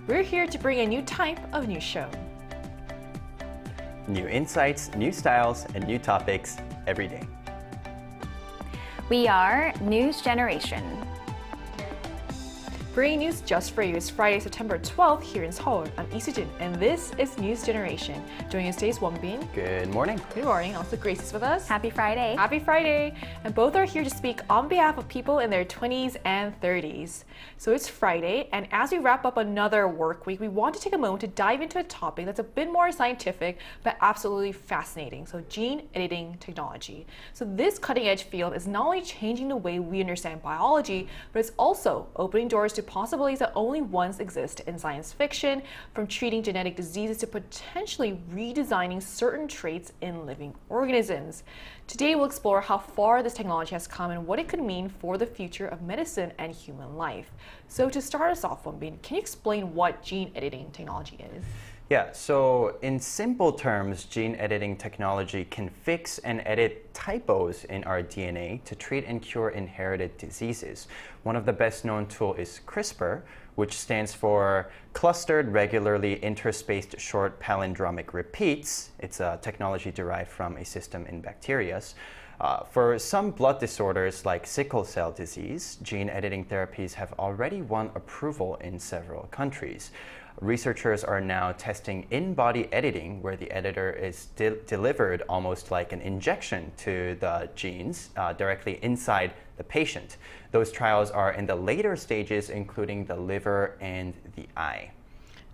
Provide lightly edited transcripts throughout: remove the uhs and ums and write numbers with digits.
We're here to bring a new type of news show. New insights, new styles, and new topics every day. We are News Generation. Bringing news just for you is Friday, September 12th here in Seoul. I'm Lee Soo-jin, and this is News Generation. Joining us today is Wonbin. Good morning. Good morning. Also, Grace is with us. Happy Friday. Happy Friday. And both are here to speak on behalf of people in their 20s and 30s. So it's Friday, and as we wrap up another work week, we want to take a moment to dive into a topic that's a bit more scientific, but absolutely fascinating. So gene editing technology. So this cutting-edge field is not only changing the way we understand biology, but it's also opening doors to possibilities that only once exist in science fiction, from treating genetic diseases to potentially redesigning certain traits in living organisms. Today we'll explore how far this technology has come and what it could mean for the future of medicine and human life. So to start us off, Wonbin, can you explain what gene editing technology is? Yeah, so in simple terms, gene editing technology can fix and edit typos in our DNA to treat and cure inherited diseases. One of the best known tools is CRISPR, which stands for Clustered Regularly Interspaced Short Palindromic Repeats. It's a technology derived from a system in bacteria. For some blood disorders like sickle cell disease, gene editing therapies have already won approval in several countries. Researchers are now testing in-body editing, where the editor is delivered almost like an injection to the genes directly inside the patient. Those trials are in the later stages, including the liver and the eye.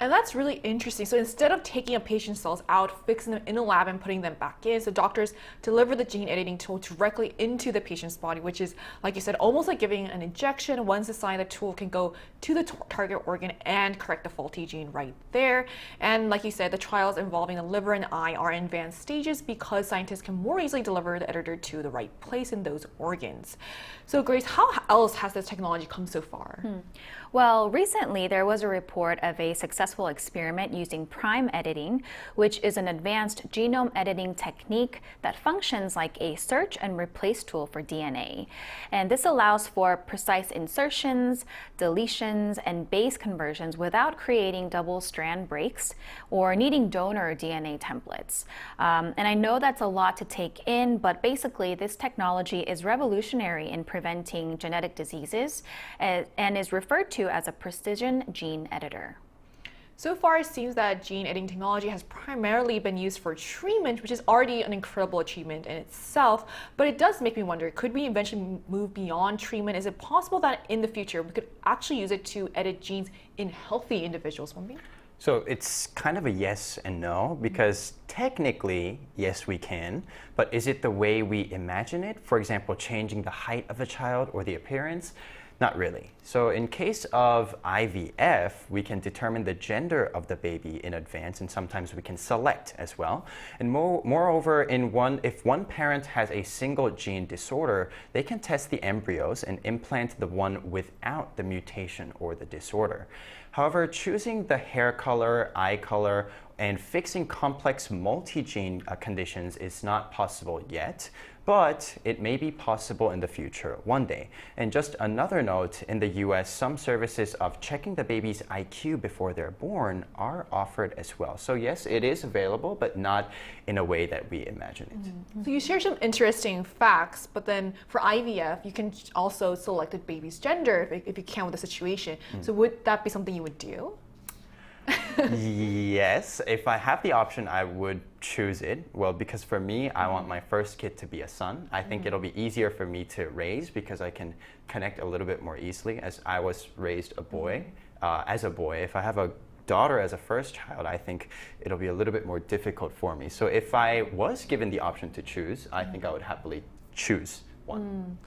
And that's really interesting. So instead of taking a patient's cells out, fixing them in a lab and putting them back in, so doctors deliver the gene editing tool directly into the patient's body, which is, like you said, almost like giving an injection. Once assigned, the tool can go to the target organ and correct the faulty gene right there. And like you said, the trials involving the liver and eye are in advanced stages because scientists can more easily deliver the editor to the right place in those organs. So Grace, how else has this technology come so far? Well, recently there was a report of a successful experiment using prime editing, which is an advanced genome editing technique that functions like a search and replace tool for DNA. And this allows for precise insertions, deletions, and base conversions without creating double strand breaks or needing donor DNA templates. And I know that's a lot to take in, but basically this technology is revolutionary in preventing genetic diseases and is referred to as a precision gene editor. So far, it seems that gene editing technology has primarily been used for treatment, which is already an incredible achievement in itself. But it does make me wonder, could we eventually move beyond treatment? Is it possible that in the future we could actually use it to edit genes in healthy individuals? Wonbin? So it's kind of a yes and no, because technically, yes, we can, but is it the way we imagine it? For example, changing the height of a child or the appearance? Not really. So in case of IVF, we can determine the gender of the baby in advance, and sometimes we can select as well. And moreover, if one parent has a single gene disorder, they can test the embryos and implant the one without the mutation or the disorder. However, choosing the hair color, eye color, and fixing complex multi-gene conditions is not possible yet, but it may be possible in the future one day. And just another note, in the US, some services of checking the baby's IQ before they're born are offered as well. So yes, it is available, but not in a way that we imagine it. So you share some interesting facts, but then for IVF, you can also select the baby's gender if you can with the situation. So would that be something you would do? Yes, if I have the option, I would choose it. Well, because for me, I want my first kid to be a son. I think it'll be easier for me to raise because I can connect a little bit more easily, as I was raised a boy. As a boy, if I have a daughter as a first child, I think it'll be a little bit more difficult for me. So if I was given the option to choose, I think I would happily choose one.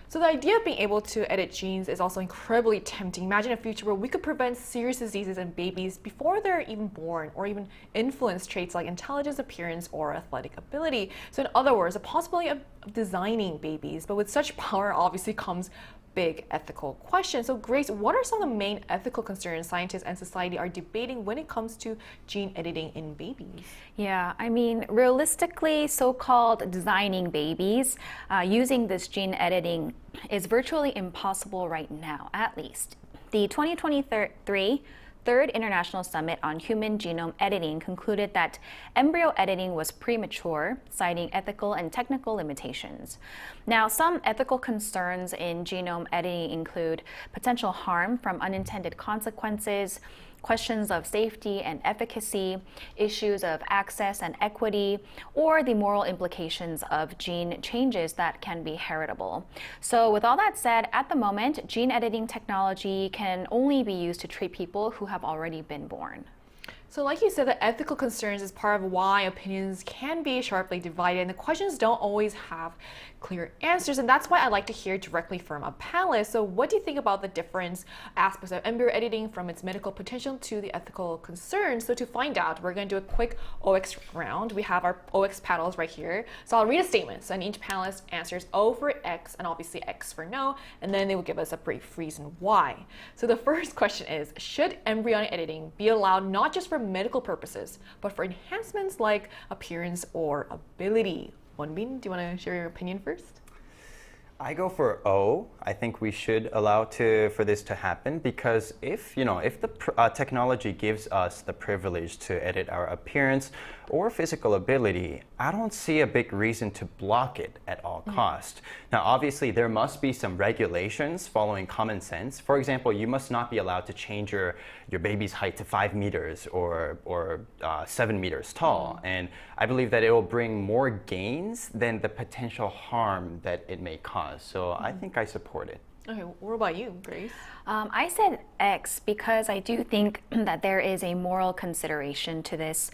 So the idea of being able to edit genes is also incredibly tempting. Imagine a future where we could prevent serious diseases in babies before they're even born, or even influence traits like intelligence, appearance, or athletic ability. So in other words, the possibility of designing babies. But with such power obviously comes big ethical question. So Grace, what are some of the main ethical concerns scientists and society are debating when it comes to gene editing in babies? Yeah, I mean, realistically, so-called designing babies using this gene editing is virtually impossible right now, at least. The 2023 Third International Summit on Human Genome Editing concluded that embryo editing was premature, citing ethical and technical limitations. Now, some ethical concerns in genome editing include potential harm from unintended consequences, questions of safety and efficacy, issues of access and equity, or the moral implications of gene changes that can be heritable. So with all that said, at the moment, gene editing technology can only be used to treat people who have already been born. So like you said, the ethical concerns is part of why opinions can be sharply divided and the questions don't always have clear answers, and that's why I like to hear directly from a panelist. So what do you think about the different aspects of embryo editing from its medical potential to the ethical concerns? So to find out, we're going to do a quick OX round. We have our OX panels right here. So I'll read a statement, so each panelist answers O for X and obviously X for no, and then they will give us a brief reason why. So the first question is, should embryonic editing be allowed not just for medical purposes, but for enhancements like appearance or ability? Wonbin, do you want to share your opinion first? I go for O. I think we should allow for this to happen because if the technology gives us the privilege to edit our appearance or physical ability, I don't see a big reason to block it at all cost. Now, obviously, there must be some regulations following common sense. For example, you must not be allowed to change your baby's height to 5 meters or 7 meters tall. And I believe that it will bring more gains than the potential harm that it may cause. So I think I support it. Okay, what about you, Grace? I said X because I do think that there is a moral consideration to this.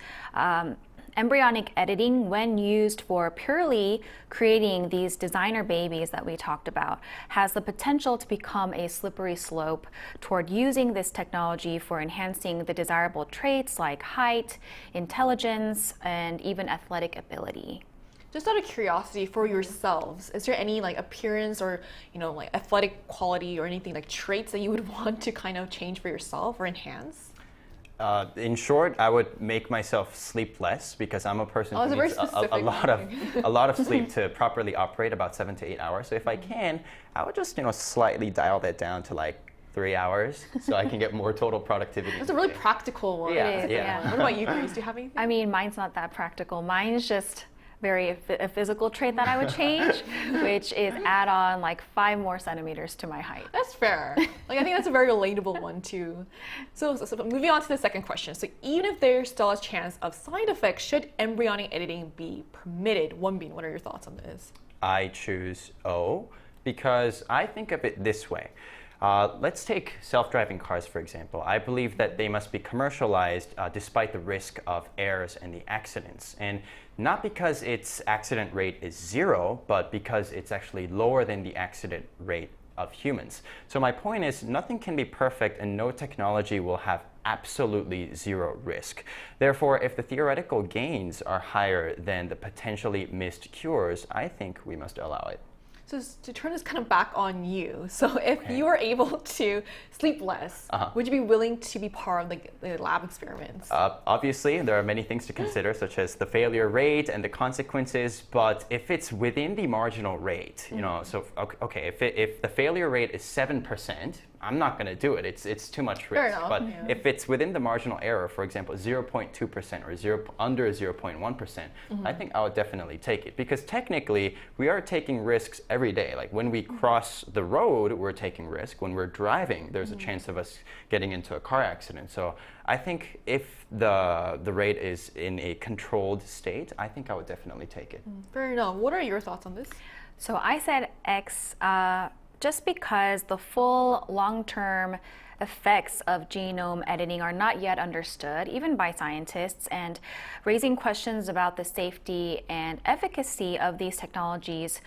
Embryonic editing, when used for purely creating these designer babies that we talked about, has the potential to become a slippery slope toward using this technology for enhancing the desirable traits like height, intelligence, and even athletic ability. Just out of curiosity for yourselves, is there any like appearance or like athletic quality or anything like traits that you would want to kind of change for yourself or enhance? In short, I would make myself sleep less because I'm a person who needs a lot of sleep to properly operate, about 7 to 8 hours. So if I can, I would just slightly dial that down to like 3 hours so I can get more total productivity. That's a really practical one. Yeah. What about you, Grace? Do you have anything? I mean, mine's not that practical. Mine's just a physical trait that I would change, which is add on like 5 more centimeters to my height. That's fair. Like I think that's a very relatable one too. So moving on to the second question. So even if there's still a chance of side effects, should embryonic editing be permitted? Wonbin, what are your thoughts on this? I choose O because I think of it this way. Let's take self-driving cars, for example. I believe that they must be commercialized despite the risk of errors and the accidents. And not because its accident rate is 0, but because it's actually lower than the accident rate of humans. So my point is, nothing can be perfect and no technology will have absolutely 0 risk. Therefore, if the theoretical gains are higher than the potentially missed cures, I think we must allow it. So to turn this kind of back on you, so if you were able to sleep less, would you be willing to be part of the lab experiments? Obviously, there are many things to consider, such as the failure rate and the consequences, but if it's within the marginal rate, so okay, if the failure rate is 7%, I'm not going to do it. It's too much risk. But if it's within the marginal error, for example, 0.2% or under 0.1%, I think I would definitely take it. Because technically, we are taking risks every day. Like when we cross the road, we're taking risk. When we're driving, there's a chance of us getting into a car accident. So I think if the rate is in a controlled state, I think I would definitely take it. Fair enough. What are your thoughts on this? So I said X. Just because the full long-term effects of genome editing are not yet understood, even by scientists, and raising questions about the safety and efficacy of these technologies,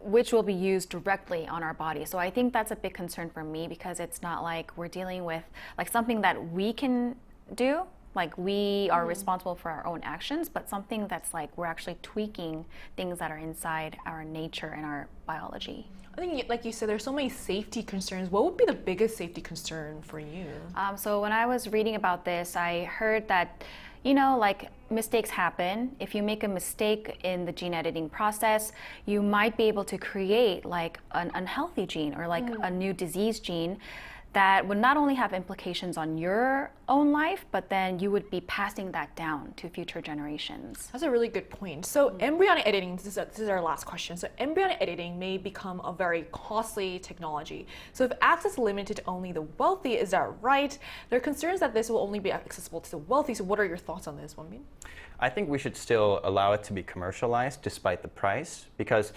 which will be used directly on our body. So I think that's a big concern for me because it's not like we're dealing with like something that we can do. Like we are responsible for our own actions, but something that's like we're actually tweaking things that are inside our nature and our biology. I think, like you said, there's so many safety concerns. What would be the biggest safety concern for you? So when I was reading about this, I heard that, like mistakes happen. If you make a mistake in the gene editing process, you might be able to create like an unhealthy gene or like a new disease gene that would not only have implications on your own life, but then you would be passing that down to future generations. That's a really good point. So embryonic editing, this is our last question. So embryonic editing may become a very costly technology. So if access is limited to only the wealthy, is that right? There are concerns that this will only be accessible to the wealthy. So what are your thoughts on this, Wonbin? I think we should still allow it to be commercialized despite the price, because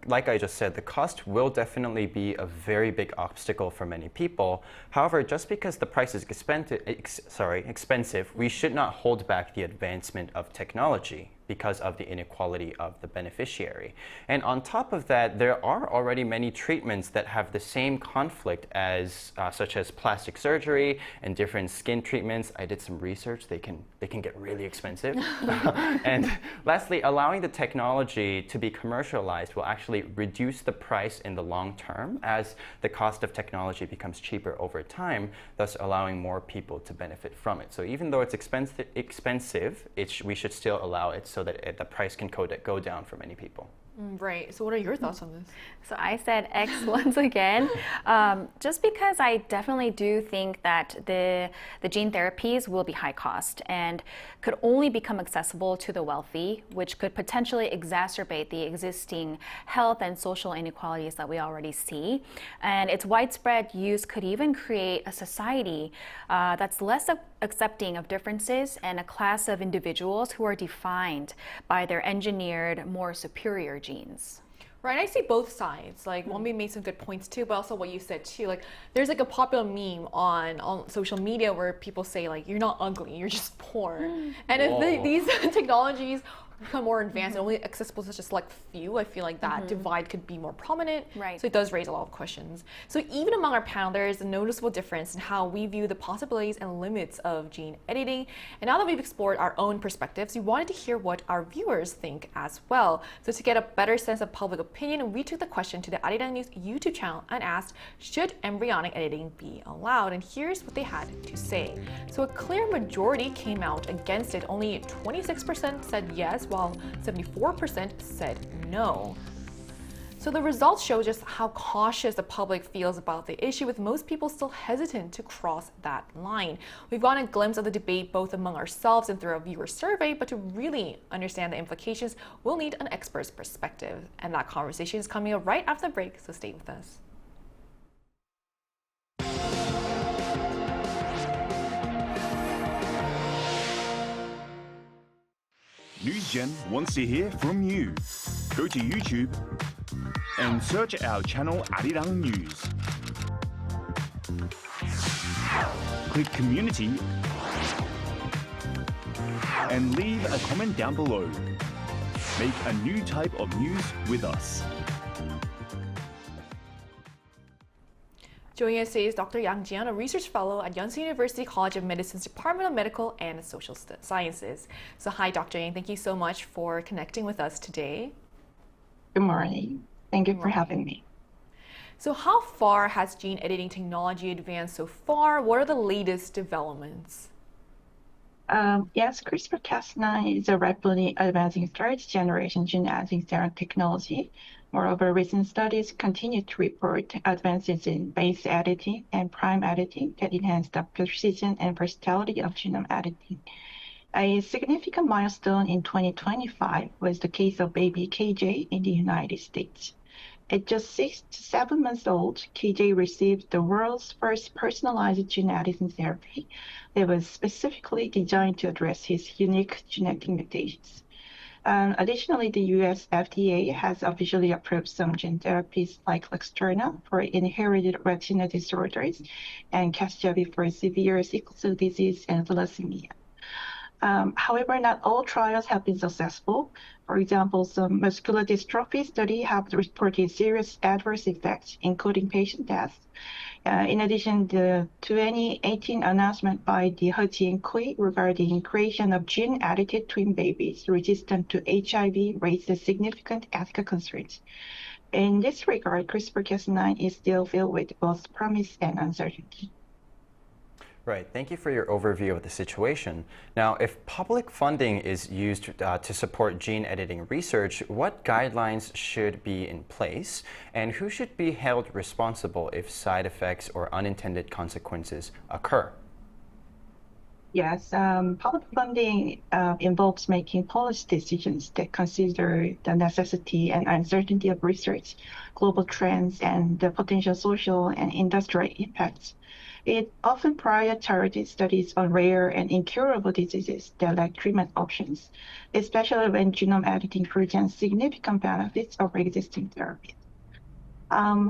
like I just said, the cost will definitely be a very big obstacle for many people. However, just because the price is expensive, we should not hold back the advancement of technology because of the inequality of the beneficiary. And on top of that, there are already many treatments that have the same conflict as such as plastic surgery and different skin treatments. I did some research. They can get really expensive. And lastly, allowing the technology to be commercialized will actually reduce the price in the long term as the cost of technology becomes cheaper over time, thus allowing more people to benefit from it. So even though it's expensive, we should still allow it so that the price can go down for many people. Right. So what are your thoughts on this? So I said X once again, just because I definitely do think that the gene therapies will be high cost and could only become accessible to the wealthy, which could potentially exacerbate the existing health and social inequalities that we already see. And its widespread use could even create a society that's less accepting of differences and a class of individuals who are defined by their engineered, more superior genes. Right, I see both sides. Like Wonbin made some good points too, but also what you said too. Like there's like a popular meme on social media where people say like, you're not ugly, you're just poor. And if these technologies become more advanced and only accessible to just like few, I feel like that divide could be more prominent. Right. So it does raise a lot of questions. So even among our panel, there is a noticeable difference in how we view the possibilities and limits of gene editing. And now that we've explored our own perspectives, we wanted to hear what our viewers think as well. So to get a better sense of public opinion, we took the question to the Arirang News YouTube channel and asked, should embryonic editing be allowed? And here's what they had to say. So a clear majority came out against it. Only 26% said yes, while 74% said no. So the results show just how cautious the public feels about the issue, with most people still hesitant to cross that line. We've gotten a glimpse of the debate both among ourselves and through a viewer survey, but to really understand the implications, we'll need an expert's perspective. And that conversation is coming up right after the break, so stay with us. NewsGen wants to hear from you. Go to YouTube and search our channel Arirang News. Click Community and leave a comment down below. Make a new type of news with us. Joining us today is Dr. Yang Jian, a research fellow at Yonsei University College of Medicine's Department of Medical and Social Sciences. So hi, Dr. Yang. Thank you so much for connecting with us today. Good morning. Thank you for having me. So how far has gene editing technology advanced so far? What are the latest developments? Yes, CRISPR-Cas9 is a rapidly advancing third-generation gene editing technology. Moreover, recent studies continue to report advances in base editing and prime editing that enhance the precision and versatility of genome editing. A significant milestone in 2025 was the case of baby KJ in the United States. At just 6 to 7 months old, KJ received the world's first personalized gene editing therapy that was specifically designed to address his unique genetic mutations. Additionally, the US FDA has officially approved some gene therapies like Luxturna for inherited retina disorders and Casgevy for severe sickle cell disease and thalassemia. However, not all trials have been successful. For example, some muscular dystrophy studies have reported serious adverse effects, including patient deaths. In addition, the 2018 announcement by the He and Kui regarding creation of gene-edited twin babies resistant to HIV raised significant ethical concerns. In this regard, CRISPR-Cas9 is still filled with both promise and uncertainty. Right. Thank you for your overview of the situation. Now, if public funding is used to support gene editing research, what guidelines should be in place, and who should be held responsible if side effects or unintended consequences occur? Yes, public funding involves making policy decisions that consider the necessity and uncertainty of research, global trends, and the potential social and industrial impacts. It often prioritizes studies on rare and incurable diseases that lack treatment options, especially when genome editing presents significant benefits over existing therapies.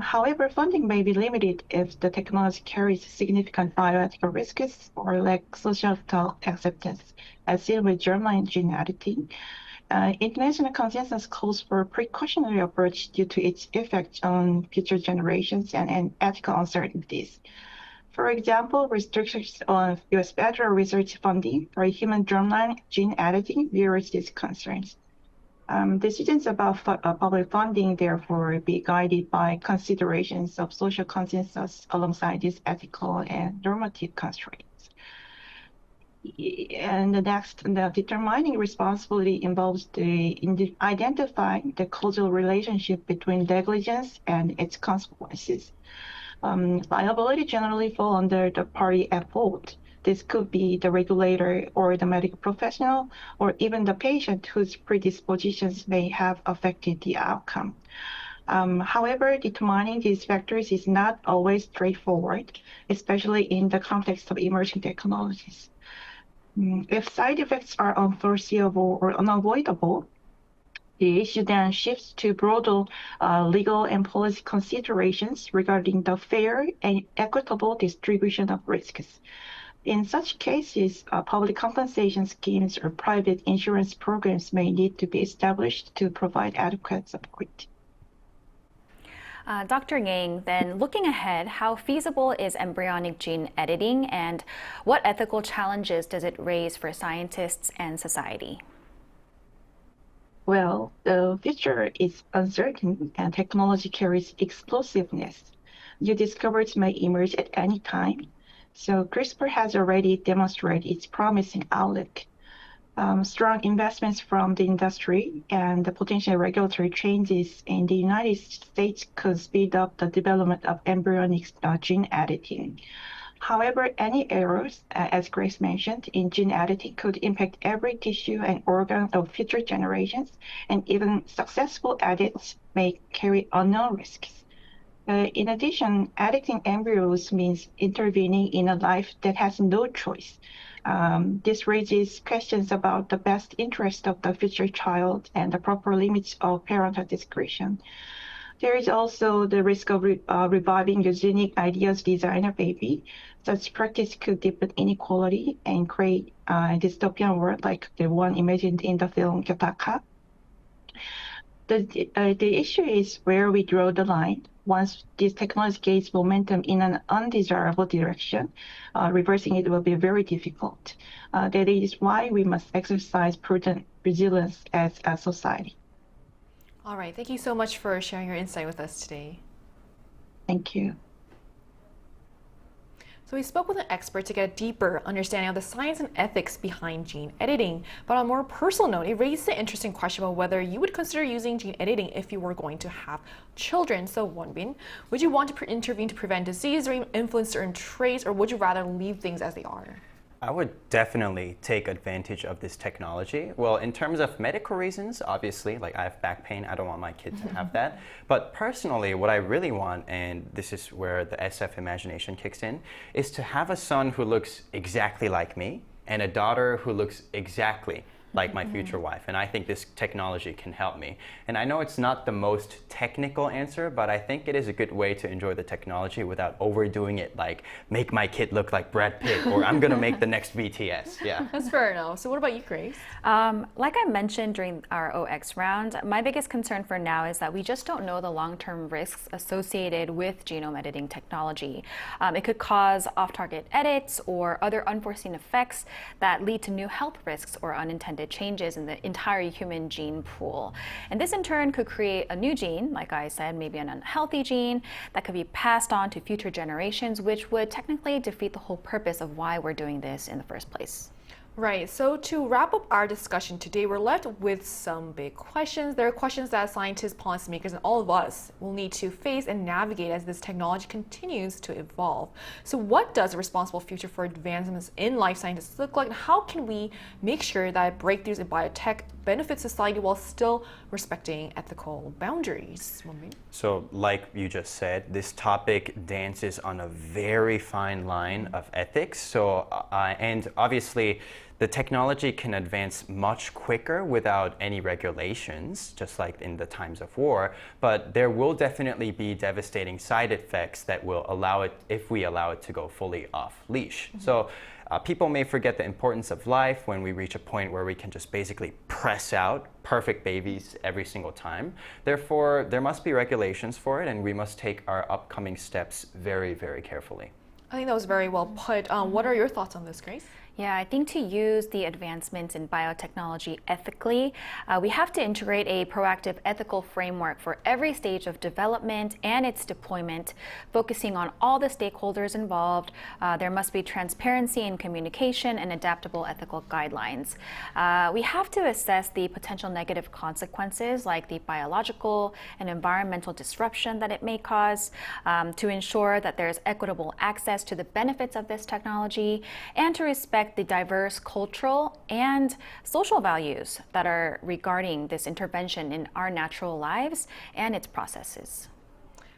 However, funding may be limited if the technology carries significant bioethical risks or lacks societal acceptance, as seen with germline gene editing. International consensus calls for a precautionary approach due to its effect on future generations and ethical uncertainties. For example, restrictions on U.S. federal research funding for human germline gene editing mirrors these concerns. Decisions about public funding, therefore, be guided by considerations of social consensus alongside these ethical and normative constraints. And the determining responsibility involves identifying the causal relationship between negligence and its consequences. Liability generally fall under the party at fault. This could be the regulator or the medical professional, or even the patient whose predispositions may have affected the outcome. However, determining these factors is not always straightforward, especially in the context of emerging technologies. If side effects are unforeseeable or unavoidable, the issue then shifts to broader legal and policy considerations regarding the fair and equitable distribution of risks. In such cases, public compensation schemes or private insurance programs may need to be established to provide adequate support. Dr. Yang, then looking ahead, how feasible is embryonic gene editing, and what ethical challenges does it raise for scientists and society? Well, the future is uncertain and technology carries explosiveness. New discoveries may emerge at any time. So CRISPR has already demonstrated its promising outlook. Strong investments from the industry and the potential regulatory changes in the United States could speed up the development of embryonic gene editing. However, any errors, as Grace mentioned, in gene editing could impact every tissue and organ of future generations, and even successful edits may carry unknown risks. In addition, editing embryos means intervening in a life that has no choice. This raises questions about the best interest of the future child and the proper limits of parental discretion. There is also the risk of reviving eugenic ideas designer baby. Such practice could deepen inequality and create a dystopian world like the one imagined in the film Gyotaka. The issue is where we draw the line. Once this technology gains momentum in an undesirable direction, reversing it will be very difficult. That is why we must exercise prudent resilience as a society. All right, thank you so much for sharing your insight with us today. Thank you. So we spoke with an expert to get a deeper understanding of the science and ethics behind gene editing. But on a more personal note, it raises an interesting question about whether you would consider using gene editing if you were going to have children. So Wonbin, would you want to intervene to prevent disease or even influence certain traits, or would you rather leave things as they are? I would definitely take advantage of this technology. Well, in terms of medical reasons, obviously, like I have back pain, I don't want my kid to have that. But personally, what I really want, and this is where the SF imagination kicks in, is to have a son who looks exactly like me and a daughter who looks exactly like my future wife. And I think this technology can help me. And I know it's not the most technical answer, but I think it is a good way to enjoy the technology without overdoing it, like make my kid look like Brad Pitt, or I'm gonna make the next BTS. Yeah. That's fair enough. So what about you, Grace? Like I mentioned during our OX round, my biggest concern for now is that we just don't know the long-term risks associated with genome editing technology. It could cause off-target edits or other unforeseen effects that lead to new health risks or unintended unintended changes in the entire human gene pool. And this in turn could create a new gene, like I said, maybe an unhealthy gene that could be passed on to future generations, which would technically defeat the whole purpose of why we're doing this in the first place. Right, so to wrap up our discussion today, we're left with some big questions. There are questions that scientists, policymakers, and all of us will need to face and navigate as this technology continues to evolve. So what does a responsible future for advancements in life sciences look like, and how can we make sure that breakthroughs in biotech benefit society while still respecting ethical boundaries? So like you just said, this topic dances on a very fine line of ethics. So, and obviously, the technology can advance much quicker without any regulations, just like in the times of war, but there will definitely be devastating side effects that will allow it, if we allow it to go fully off leash. So people may forget the importance of life when we reach a point where we can just basically press out perfect babies every single time. Therefore, there must be regulations for it, and we must take our upcoming steps very, very carefully. I think that was very well put. What are your thoughts on this, Grace? Yeah, I think to use the advancements in biotechnology ethically, we have to integrate a proactive ethical framework for every stage of development and its deployment, focusing on all the stakeholders involved. There must be transparency in communication and adaptable ethical guidelines. We have to assess the potential negative consequences, like the biological and environmental disruption that it may cause, to ensure that there is equitable access to the benefits of this technology, and to respect the diverse cultural and social values that are regarding this intervention in our natural lives and its processes.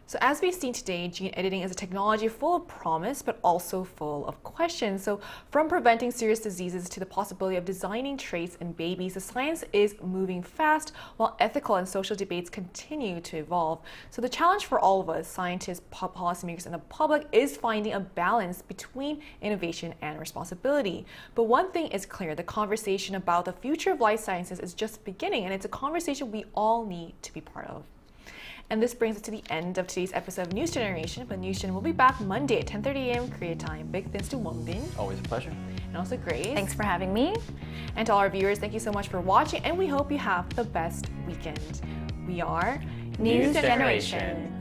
So as we've seen today, gene editing is a technology full of promise, but also full of questions. So from preventing serious diseases to the possibility of designing traits in babies, the science is moving fast while ethical and social debates continue to evolve. So the challenge for all of us, scientists, policymakers, and the public, is finding a balance between innovation and responsibility. But one thing is clear, the conversation about the future of life sciences is just beginning, and it's a conversation we all need to be part of. And this brings us to the end of today's episode of News Generation. But News Gen will be back Monday at 10:30 a.m. Korea time. Big thanks to Wongbin. Always a pleasure. And also Grace. Thanks for having me. And to all our viewers, thank you so much for watching, and we hope you have the best weekend. We are News Generation.